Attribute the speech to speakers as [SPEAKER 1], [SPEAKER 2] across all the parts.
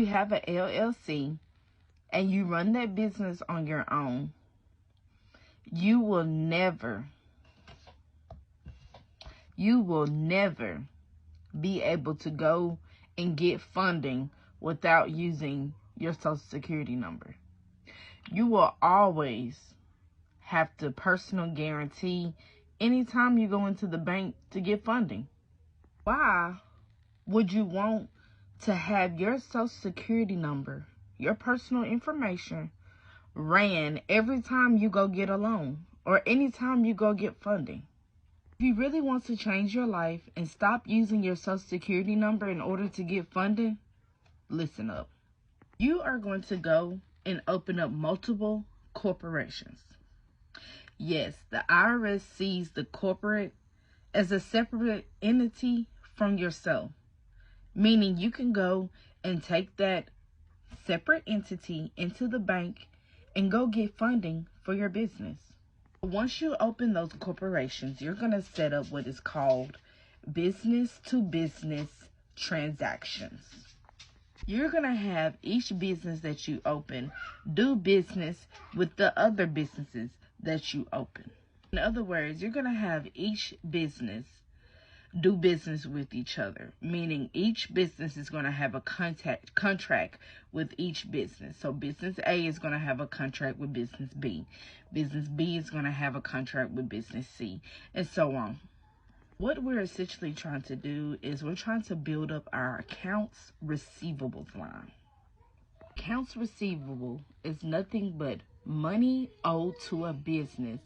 [SPEAKER 1] you have an LLC and you run that business on your own, you will never be able to go and get funding without using your Social Security number. You will always have to personal guarantee anytime you go into the bank to get funding. Why would you want to have your Social Security number, your personal information, ran every time you go get a loan or anytime you go get funding? If you really want to change your life and stop using your Social Security number in order to get funding, listen up. You are going to go and open up multiple corporations. Yes, the IRS sees the corporate as a separate entity from yourself, meaning you can go and take that separate entity into the bank and go get funding for your business. Once you open those corporations, you're going to set up what is called business-to-business transactions. You're going to have each business that you open do business with the other businesses that you open. In other words, you're going to have each business do business with each other, meaning each business is going to have a contract with each business. So business A is going to have a contract with business B. Business B is going to have a contract with business C, and so on. What we're essentially trying to do is we're trying to build up our accounts receivables line. Accounts receivable is nothing but money owed to a business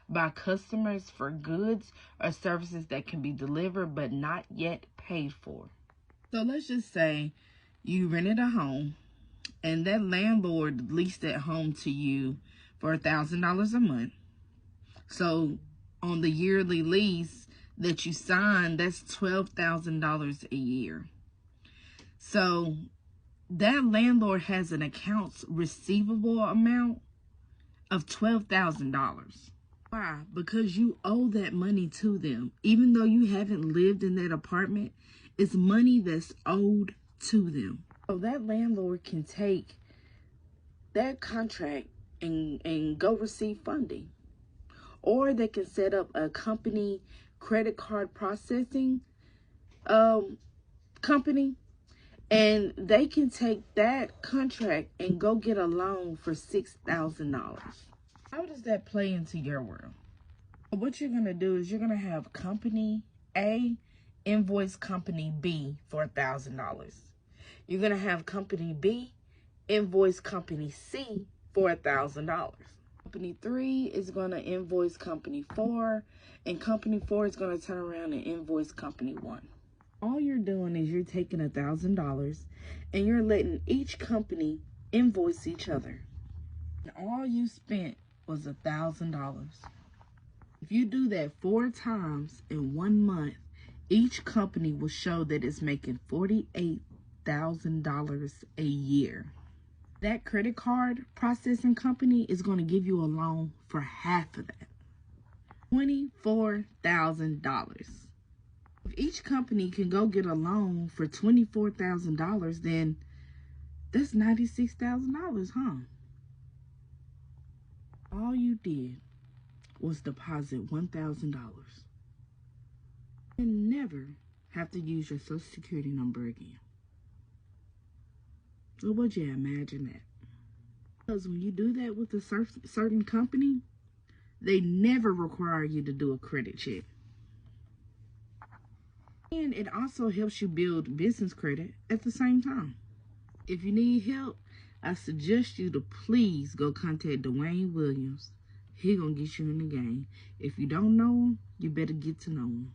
[SPEAKER 1] by customers for goods or services that can be delivered but not yet paid for. So let's just say you rented a home and that landlord leased that home to you for $1,000 a month. So on the yearly lease that you signed, that's $12,000 a year. So that landlord has an accounts receivable amount of $12,000. Why? Because you owe that money to them. Even though you haven't lived in that apartment, it's money that's owed to them. So that landlord can take that contract and go receive funding. Or they can set up a company credit card processing company, and they can take that contract and go get a loan for $6,000. How does that play into your world? What you're going to do is you're going to have company A invoice company B for $1,000. You're going to have company B invoice company C for $1,000. Company 3 is going to invoice company 4, and company 4 is going to turn around and invoice company 1. All you're doing is you're taking $1,000 and you're letting each company invoice each other. And all you spent was $1,000. If you do that 4 times in 1 month, each company will show that it's making $48,000 a year. That credit card processing company is going to give you a loan for half of that, $24,000. If each company can go get a loan for $24,000, then that's $96,000, huh? All you did was deposit $1,000 and never have to use your Social Security number again. So would you imagine that? Because when you do that with a certain company, they never require you to do a credit check. And it also helps you build business credit at the same time. If you need help, I suggest you to please go contact Dwayne Williams. He gonna get you in the game. If you don't know him, you better get to know him.